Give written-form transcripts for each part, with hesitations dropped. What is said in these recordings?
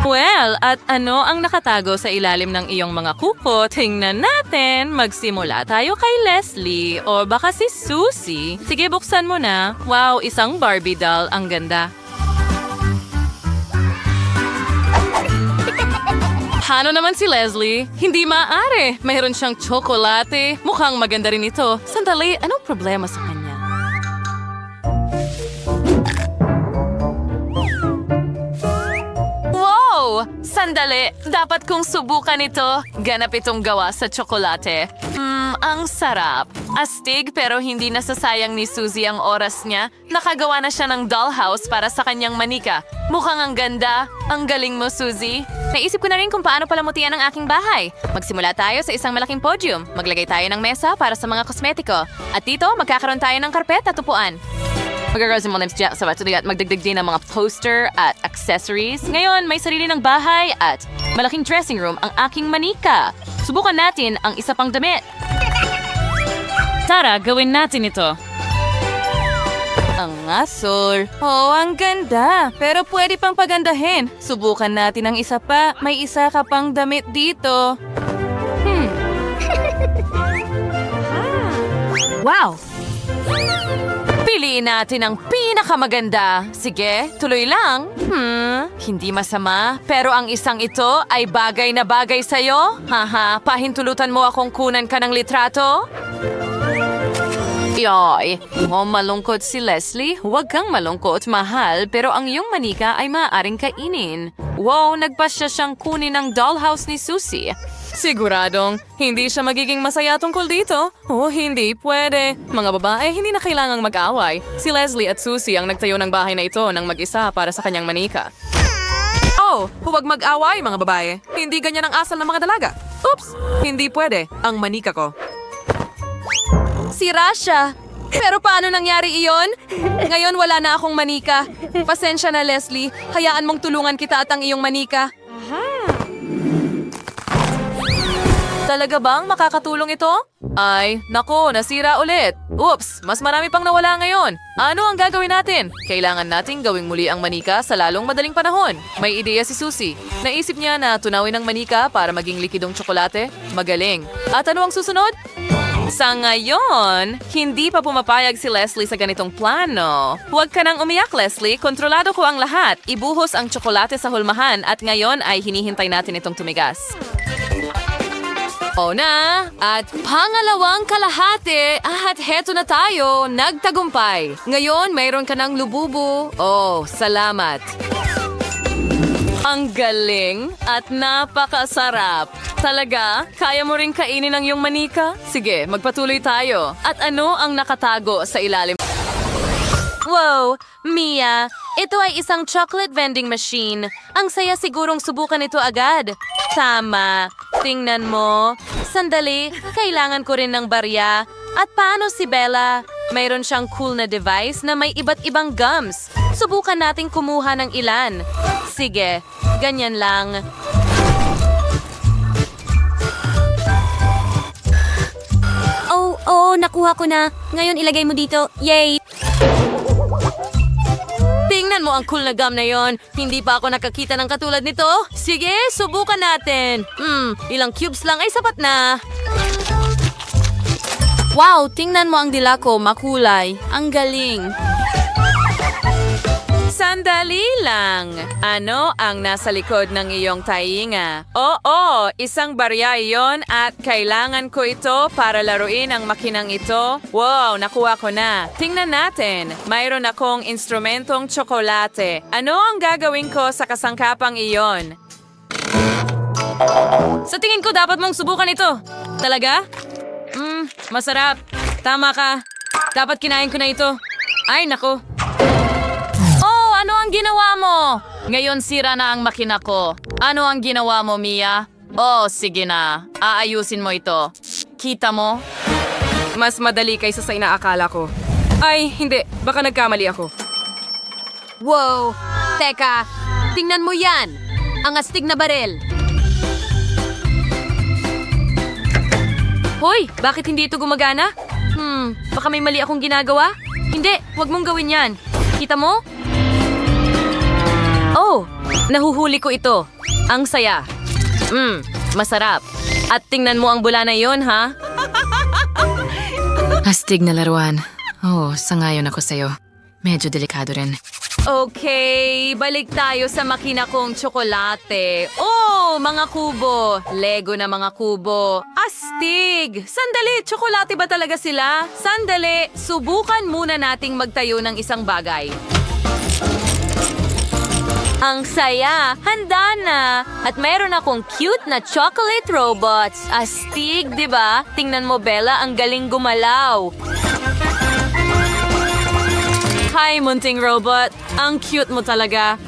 Well, at ano ang nakatago sa ilalim ng iyong mga kuko? Tingnan natin. Magsimula tayo kay Leslie o baka si Susie. Sige, buksan mo na. Wow, isang Barbie doll. Ang ganda. Paano naman si Leslie? Hindi maaari. Mayroon siyang tsokolate. Mukhang maganda rin ito. Sandali, anong problema sa kanya? Wow! Sandali, dapat kong subukan ito. Ganap itong gawa sa tsokolate. Ang sarap. Astig pero hindi nasasayang ni Susie ang oras niya. Nakagawa na siya ng dollhouse para sa kanyang manika. Mukhang ang ganda. Ang galing mo, Susie. Naisip ko na rin kung paano palamutian ang aking bahay. Magsimula tayo sa isang malaking podium. Maglagay tayo ng mesa para sa mga kosmetiko. At dito, magkakaroon tayo ng karpet at upuan. Magkakaroon mo sa at magdagdag din ng mga poster at accessories. Ngayon, may sarili ng bahay at malaking dressing room ang aking manika. Subukan natin ang isa pang damit. Tara, gawin natin ito. Ang asol. Oh, ang ganda. Pero pwede pang pagandahin. Subukan natin ang isa pa. May isa ka pang damit dito. Wow! Piliin natin ang pinakamaganda. Sige, tuloy lang. Hindi masama. Pero ang isang ito ay bagay na bagay sa'yo. Haha, pahintulutan mo akong kunan ka ng litrato? Yoy, malungkot si Leslie. Huwag kang malungkot, mahal. Pero ang iyong manika ay maaaring kainin. Wow, nagpasya siyang kunin ng dollhouse ni Susie. Siguradong, hindi siya magiging masaya tungkol dito. Oh, hindi pwede. Mga babae, hindi na kailangang mag-away. Si Leslie at Susie ang nagtayo ng bahay na ito ng mag-isa para sa kanyang manika. Oh, huwag mag-away, mga babae. Hindi ganyan ang asal ng mga dalaga. Oops, hindi pwede. Ang manika ko. Sira siya. Pero paano nangyari iyon? Ngayon wala na akong manika. Pasensya na, Leslie. Hayaan mong tulungan kita at ang iyong manika. Talaga bang makakatulong ito? Ay, nako, nasira ulit. Oops, mas marami pang nawala ngayon. Ano ang gagawin natin? Kailangan nating gawing muli ang manika sa lalong madaling panahon. May ideya si Susie. Naisip niya na tunawin ang manika para maging likidong tsokolate. Magaling. At ano ang susunod? Sa ngayon, hindi pa pumapayag si Leslie sa ganitong plano. Huwag ka nang umiyak, Leslie. Kontrolado ko ang lahat. Ibuhos ang tsokolate sa hulmahan at ngayon ay hinihintay natin itong tumigas. O na! At pangalawang kalahati! At heto na tayo! Nagtagumpay! Ngayon, mayroon ka ng lububu. Oh, salamat! Ang galing at napakasarap. Talaga? Kaya mo rin kainin ang iyong manika? Sige, magpatuloy tayo. At ano ang nakatago sa ilalim? Wow! Mia, ito ay isang chocolate vending machine. Ang saya sigurong subukan ito agad. Tama. Tingnan mo. Sandali, kailangan ko rin ng barya. At paano si Bella? Mayroon siyang cool na device na may iba't ibang gums. Subukan nating kumuha ng ilan. Sige, ganyan lang. Oh, nakuha ko na. Ngayon ilagay mo dito. Yay! Tingnan mo ang cool na gum na yon. Hindi pa ako nakakita ng katulad nito. Sige, subukan natin. Ilang cubes lang ay sapat na. Wow, tingnan mo ang dila ko, makulay. Ang galing. Sandali lang. Ano ang nasa likod ng iyong tainga? Oo, isang barya iyon at kailangan ko ito para laruin ang makinang ito. Wow, nakuha ko na. Tingnan natin. Mayroon akong instrumentong tsokolate. Ano ang gagawin ko sa kasangkapang iyon? Sa tingin ko dapat mong subukan ito. Talaga? Masarap. Tama ka. Dapat kinain ko na ito. Ay, nako. Ano ang ginawa mo? Ngayon sira na ang makina ko. Ano ang ginawa mo, Mia? Oh, sige na. Aayusin mo ito. Kita mo? Mas madali kaysa sa inaakala ko. Ay, hindi. Baka nagkamali ako. Wow! Teka! Tingnan mo yan! Ang astig na barel! Hoy! Bakit hindi ito gumagana? Baka may mali akong ginagawa? Hindi! Huwag mong gawin yan. Kita mo? Oh, Nahuhuli ko ito. Ang saya. Masarap. At tingnan mo ang bula na yon, ha? Astig na laruan. Sangayon ako sa'yo. Medyo delikado rin. Okay, balik tayo sa makina kong tsokolate. Oh, mga kubo. Lego na mga kubo. Astig! Sandali, tsokolate ba talaga sila? Sandali, subukan muna nating magtayo ng isang bagay. Ang saya! Handa na! At mayroon akong cute na chocolate robots. Astig, di ba? Tingnan mo, Bella, ang galing gumalaw. Hi, munting robot. Ang cute mo talaga.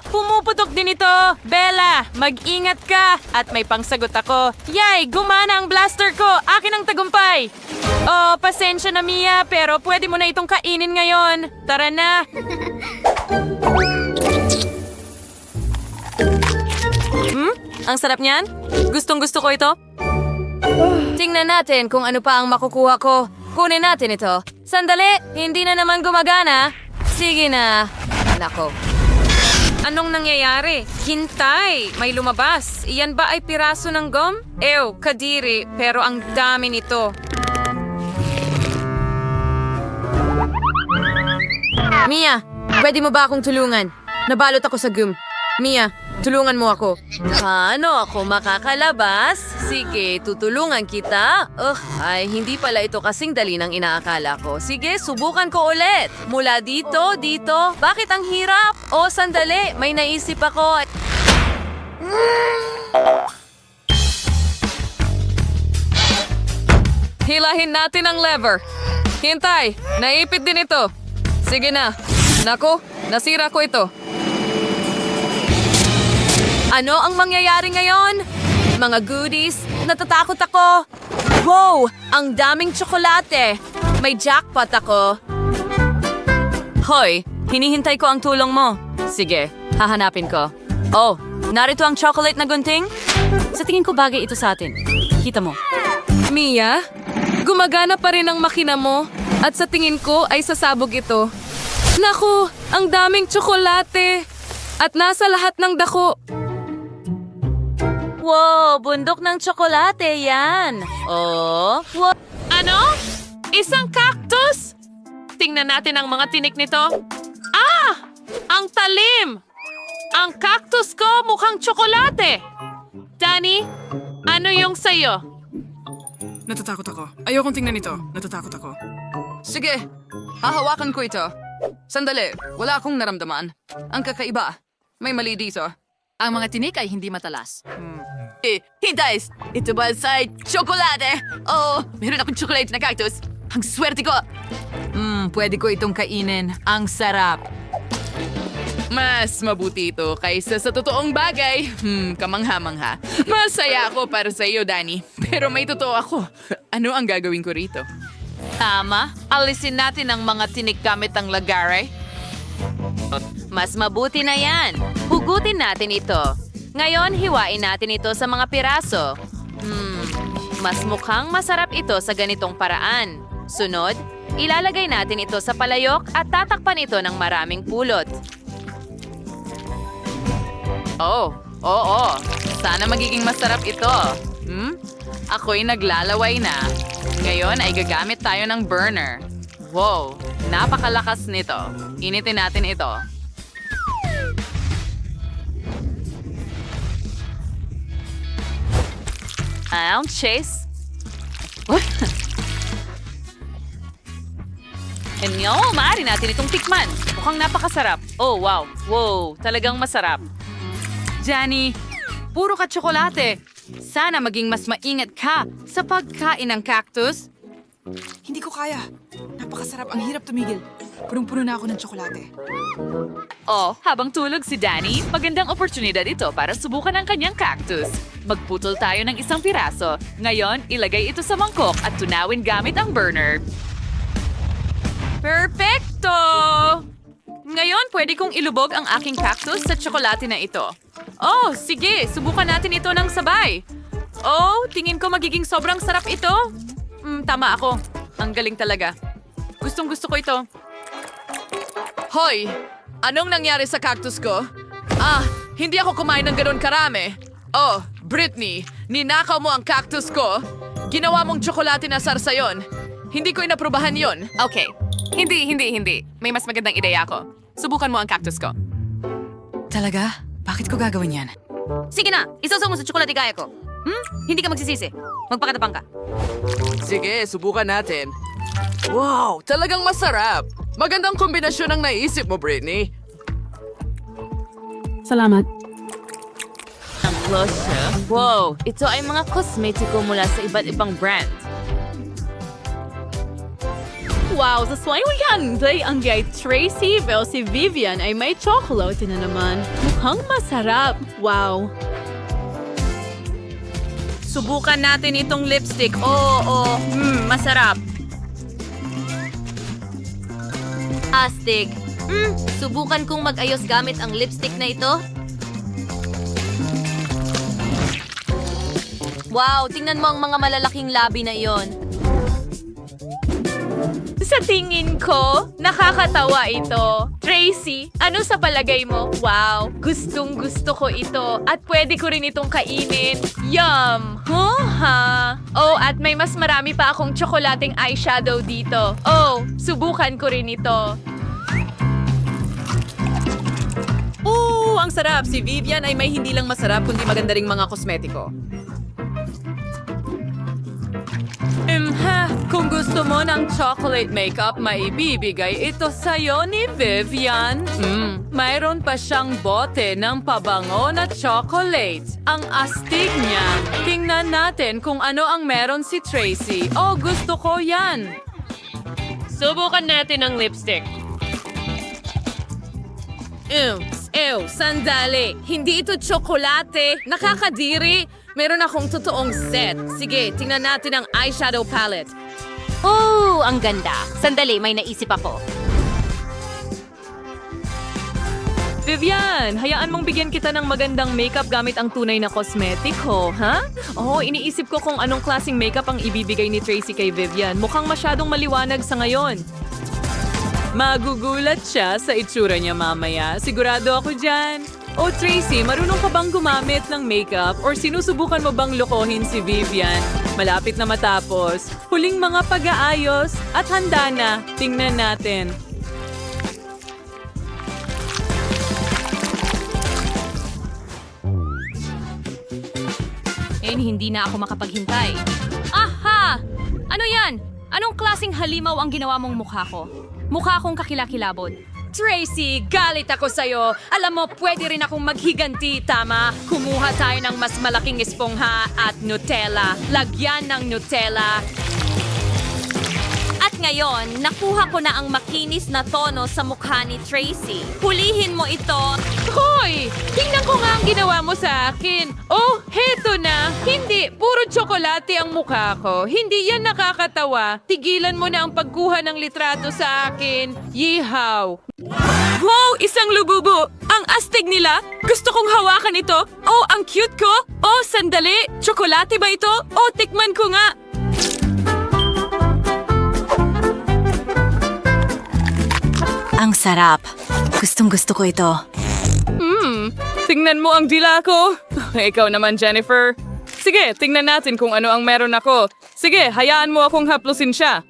Pumuputok din ito. Bella, mag-ingat ka. At may pangsagot ako. Yay, gumana ang blaster ko. Akin ang tagumpay. Pasensya na, Mia, pero pwede mo na itong kainin ngayon. Tara na. Ang sarap niyan. Gustong-gusto ko ito. Tingnan natin kung ano pa ang makukuha ko. Kunin natin ito. Sandali, hindi na naman gumagana. Sige na. Nako. Anong nangyayari? Hintay! May lumabas. Iyan ba ay piraso ng gum? Ew, kadiri. Pero ang dami nito. Mia, pwede mo ba akong tulungan? Nabalot ako sa gum. Mia, tulungan mo ako. Paano ako makakalabas? Sige, tutulungan kita. Ay, hindi pala ito kasing dali ng inaakala ko. Sige, subukan ko ulit. Mula dito, dito. Bakit ang hirap? Sandali. May naisip ako. Hilahin natin ang lever. Hintay, naipit din ito. Sige na. Nako, nasira ko ito. Ano ang mangyayari ngayon? Mga goodies, natatakot ako. Wow, ang daming tsokolate. May jackpot ako. Hoy, hinihintay ko ang tulong mo. Sige, hahanapin ko. Narito ang chocolate na gunting. Sa tingin ko bagay ito sa atin. Kita mo. Mia, gumagana pa rin ang makina mo. At sa tingin ko ay sasabog ito. Naku, ang daming tsokolate. At nasa lahat ng dako. Wow, bundok ng tsokolate yan. Wow. Ano? Isang cactus? Tingnan natin ang mga tinik nito. Ang talim! Ang cactus ko mukhang tsokolate. Danny, ano yung sayo? Natatakot ako. Ayokong tingnan ito. Natatakot ako. Sige, hahawakan ko ito. Sandali, wala akong naramdaman. Ang kakaiba, may mali dito. Ang mga tinik ay hindi matalas. Hintay! Ito ba sa tsokolate? Meron akong chocolate na cactus. Ang swerte ko! Pwede ko itong kainin. Ang sarap. Mas mabuti ito kaysa sa totoong bagay. Kamangha-mangha. Masaya ako para sa iyo, Danny. Pero may totoo ako. Ano ang gagawin ko rito? Tama. Alisin natin ang mga tinik gamit ang lagare. Mas mabuti na yan. Hugutin natin ito. Ngayon, hiwain natin ito sa mga piraso. Mas mukhang masarap ito sa ganitong paraan. Sunod, ilalagay natin ito sa palayok at tatakpan ito ng maraming pulot. Oo. Sana magiging masarap ito. Ako'y naglalaway na. Ngayon ay gagamit tayo ng burner. Wow, napakalakas nito. Initin natin ito. Chase. Maaari natin itong tikman. Mukhang napakasarap. Wow. Wow, talagang masarap. Jenny, puro ka tsokolate. Sana maging mas maingat ka sa pagkain ng cactus. Hindi ko kaya. Napakasarap. Ang hirap tumigil. Punong-puno na ako ng tsokolate. Habang tulog si Danny, magandang oportunidad ito para subukan ang kanyang cactus. Magputol tayo ng isang piraso. Ngayon, ilagay ito sa mangkok at tunawin gamit ang burner. Perfecto! Ngayon, pwede kong ilubog ang aking cactus sa tsokolate na ito. Sige, subukan natin ito ng sabay. Tingin ko magiging sobrang sarap ito. Tama ako. Ang galing talaga. Gustong-gusto ko ito. Hoy, Anong nangyari sa cactus ko? Hindi ako kumain ng ganun karami. Oh, Britney, ninakaw mo ang cactus ko. Ginawa mong tsokolate na sarsa yon. Hindi ko inaprubahan yon. Okay. Hindi. May mas magandang ideya ako. Subukan mo ang cactus ko. Talaga? Bakit ko gagawin yan? Sige na, isasaw mo sa tsokolate kaya ko. Hindi ka magsisisi. Magpakatapang ka. Sige, subukan natin. Wow, talagang masarap. Magandang kombinasyon ang naisip mo, Britney. Salamat. Ang closure. Wow, ito ay mga kosmetiko mula sa iba't ibang brand. Wow, sa swine weekend day ang kay Tracy pero si Vivian ay may chocolate na naman. Mukhang masarap. Wow. Subukan natin itong lipstick. Oo, masarap. Astig. Subukan kong mag-ayos gamit ang lipstick na ito. Wow, tingnan mo ang mga malalaking labi na iyon. Sa tingin ko, nakakatawa ito. Tracy, ano sa palagay mo? Wow, gustong gusto ko ito at pwede ko rin itong kainin. Yum! Huh? Oh, at may mas marami pa akong tsokolating eyeshadow dito. Oh, subukan ko rin ito. Ang sarap. Si Vivian ay may hindi lang masarap kundi maganda ring mga kosmetiko. Kung gusto mo ng chocolate makeup, maibibigay ito sa'yo ni Vivian. Mayroon pa siyang bote ng pabango na chocolate. Ang astig niya. Tingnan natin kung ano ang meron si Tracy. Oh, gusto ko yan. Subukan natin ang lipstick. Sandali. Hindi ito tsokolate. Nakakadiri. Meron akong totoong set. Sige, tingnan natin ang eyeshadow palette. Oh, ang ganda. Sandali, may naisip ako. Vivian, hayaan mong bigyan kita ng magandang makeup gamit ang tunay na kosmetiko, ha? Oh, iniisip ko kung anong klaseng makeup ang ibibigay ni Tracy kay Vivian. Mukhang masyadong maliwanag sa ngayon. Magugulat siya sa itsura niya mamaya. Sigurado ako dyan. Oh, Tracy, marunong ka bang gumamit ng makeup or sinusubukan mo bang lokohin si Vivian? Malapit na matapos. Huling mga pag-aayos at handa na. Tingnan natin. Hindi na ako makapaghintay. Aha! Ano yan? Anong klaseng halimaw ang ginawa mong mukha ko? Mukha akong kakilakilabot. Tracy, galit ako sa'yo. Alam mo, pwede rin akong maghiganti, tama? Kumuha tayo ng mas malaking espongha at Nutella. Lagyan ng Nutella. At ngayon, nakuha ko na ang makinis na tono sa mukha ni Tracy. Hulihin mo ito. Hoy! Tingnan ko nga ang ginawa mo sa akin. Oh, heto na. Hindi, puro tsokolate ang mukha ko. Hindi yan nakakatawa. Tigilan mo na ang pagkuha ng litrato sa akin. Yihaw! Wow! Isang lububo! Ang astig nila! Gusto kong hawakan ito! Oh, ang cute ko! Oh, sandali! Tsokolate ba ito? Oh, tikman ko nga! Ang sarap. Gustong-gusto ko ito. Tingnan mo ang dila ko. Ikaw naman, Jennifer. Sige, tingnan natin kung ano ang meron ako. Sige, hayaan mo akong haplusin siya.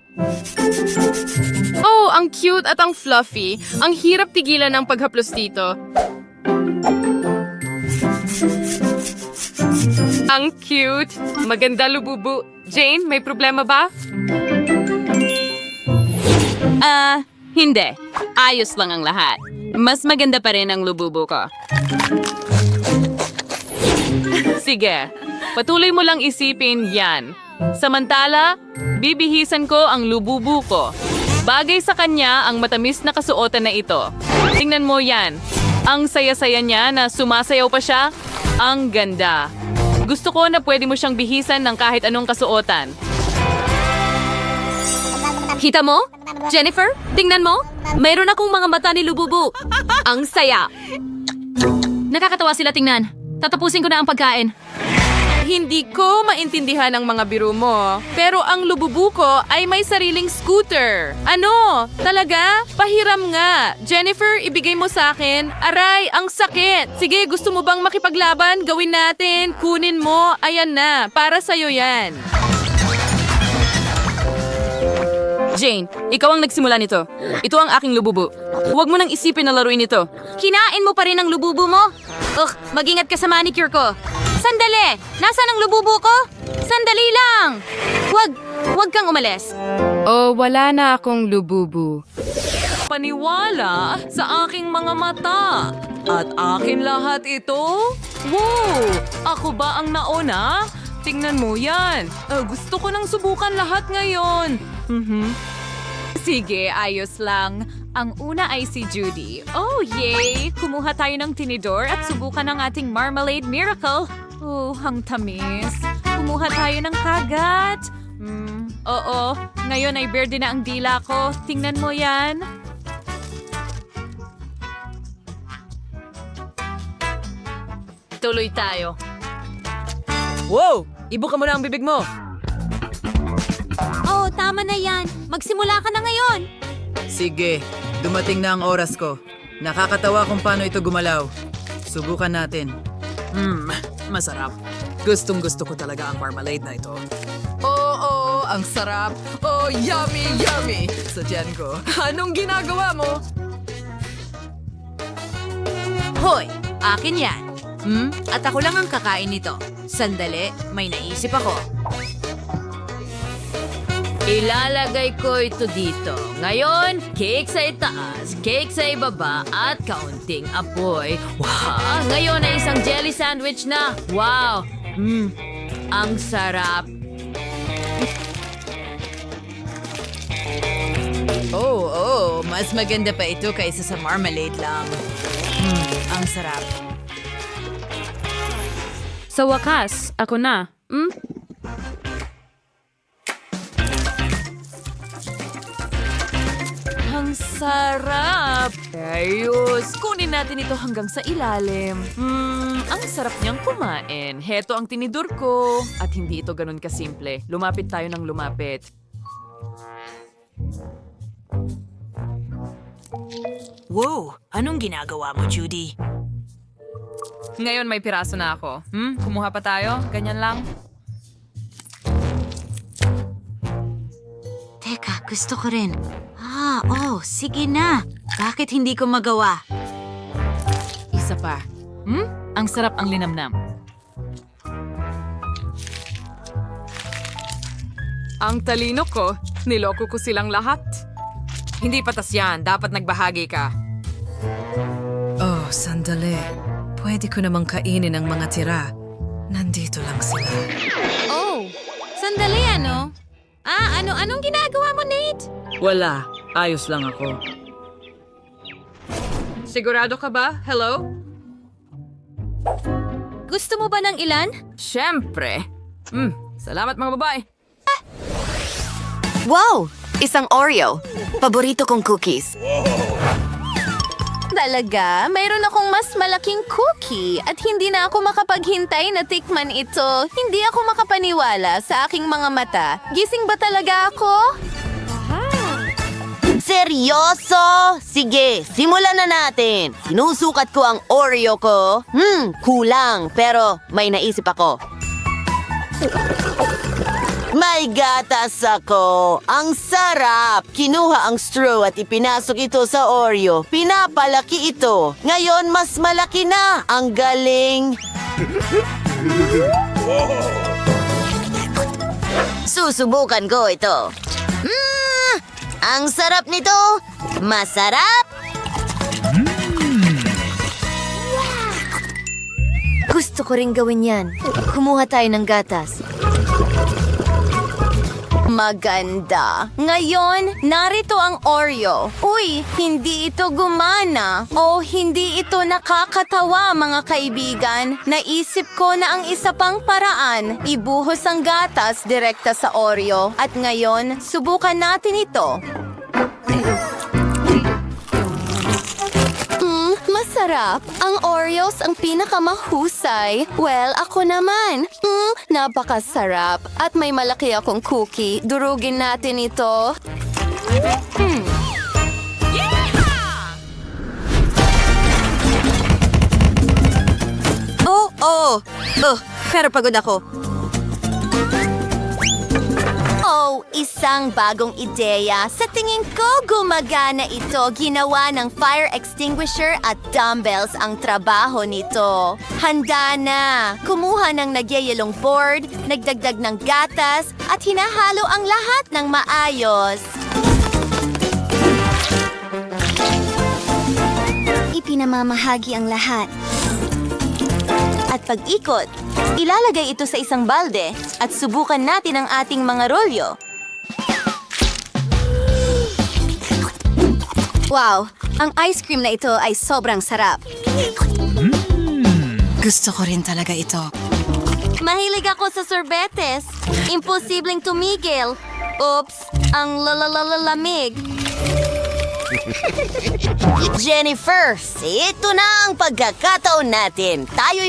Oh, ang cute at ang fluffy. Ang hirap tigilan ng paghaplos dito. Ang cute. Maganda lububu. Jane, may problema ba? Hindi. Ayos lang ang lahat. Mas maganda pa rin ang lububu ko. Sige, patuloy mo lang isipin yan. Samantala, bibihisan ko ang lububu ko. Bagay sa kanya ang matamis na kasuotan na ito. Tingnan mo yan. Ang saya-saya niya na sumasayaw pa siya. Ang ganda. Gusto ko na pwede mo siyang bihisan ng kahit anong kasuotan. Kita mo? Jennifer, tingnan mo. Mayroon akong mga mata ni Lububu. Ang saya. Nakakatawa sila tingnan. Tatapusin ko na ang pagkain. Hindi ko maintindihan ang mga biro mo, pero ang lububu ko ay may sariling scooter. Ano? Talaga? Pahiram nga. Jennifer, ibigay mo sa akin. Aray, ang sakit. Sige, gusto mo bang makipaglaban? Gawin natin. Kunin mo. Ayan na. Para sa'yo yan. Jane, ikaw ang nagsimula nito. Ito ang aking lububu. Huwag mo nang isipin na laruin ito. Kinain mo pa rin ang lububu mo? Mag-ingat ka sa manicure ko. Sandali! Nasaan ang lububu ko? Sandali lang! Huwag kang umalis. Oh, wala na akong lububu. Paniwala sa aking mga mata. At akin lahat ito? Wow! Ako ba ang nauna? Tingnan mo yan. Gusto ko nang subukan lahat ngayon. Sige, ayos lang. Ang una ay si Judy. Oh, yay! Kumuha tayo ng tinidor at subukan ang ating marmalade miracle. Oh, ang tamis. Kumuha tayo ng kagat. Oo, ngayon ay berde na ang dila ko. Tingnan mo yan. Tuloy tayo. Wow! Ibuka mo na ang bibig mo. Oh, tama na yan. Magsimula ka na ngayon. Sige, dumating na ang oras ko. Nakakatawa kung paano ito gumalaw. Subukan natin. Masarap. Gustong-gusto ko talaga ang marmalade na ito. Oo, ang sarap. Oh, yummy, yummy. Sa tiyan ko. Anong ginagawa mo? Hoy, akin yan. At ako lang ang kakain nito. Sandali, may naisip ako. Ilalagay ko ito dito. Ngayon, cake sa itaas, cake sa ibaba, at kaunting apoy. Wow! Ngayon ay isang jelly sandwich na. Wow! Ang sarap. Oh, mas maganda pa ito kaysa sa marmalade lang. Ang sarap. Sa wakas, ako na. Ang sarap! Ayos! Kunin natin ito hanggang sa ilalim. Ang sarap niyang kumain. Heto ang tinidor ko. At hindi ito ganun kasimple. Lumapit tayo ng lumapit. Wow, anong ginagawa mo, Judy? Ngayon may piraso na ako. Kumuha pa tayo? Ganyan lang? Teka, gusto ko rin. Sige na. Bakit hindi ko magawa? Isa pa. Ang sarap ang linamnam. Ang talino ko, niloko ko silang lahat. Hindi patas yan, dapat nagbahagi ka. Oh, sandali. Pwede ko namang kainin ang mga tira. Nandito lang sila. Oh, sandali ano? Anong ginagawa mo, Nate? Wala. Ayos lang ako. Sigurado ka ba? Hello? Gusto mo ba ng ilan? Siyempre. Salamat mga babae. Wow! Isang Oreo. Paborito kong cookies. Talaga, mayroon akong mas malaking cookie at hindi na ako makapaghintay na tikman ito. Hindi ako makapaniwala sa aking mga mata. Gising ba talaga ako? Seryoso? Sige, simulan na natin. Sinusukat ko ang Oreo ko. Kulang, pero may naisip ako. May gatas ako. Ang sarap. Kinuha ang straw at ipinasok ito sa Oreo. Pinapalaki ito. Ngayon, mas malaki na. Ang galing. Susubukan ko ito. Ang sarap nito. Masarap. Gusto ko rin gawin yan. Kumuha tayo ng gatas. Maganda. Ngayon, narito ang Oreo. Uy, hindi ito gumana. O hindi ito nakakatawa, mga kaibigan. Naisip ko na ang isa pang paraan. Ibuhos ang gatas direkta sa Oreo. At ngayon, subukan natin ito. Masarap. sarap. Ang Oreos ang pinakamahusay. Well, ako naman. Napakasarap. At may malaki akong cookie. Durugin natin ito. Pero pagod ako. Oh, isang bagong ideya. Sa tingin ko, gumagana ito. Ginawa ng fire extinguisher at dumbbells ang trabaho nito. Handa na. Kumuha ng nagyayelong board, nagdagdag ng gatas, at hinahalo ang lahat ng maayos. Ipinamamahagi ang lahat. At pag-ikot, ilalagay ito sa isang balde at subukan natin ang ating mga rolyo. Wow! Ang ice cream na ito ay sobrang sarap. Gusto ko rin talaga ito. Mahilig ako sa sorbetes. Imposibleng tumigil. Oops! Ang lamig. Jennifer, ito na ang pagkakataon natin. Tayo'y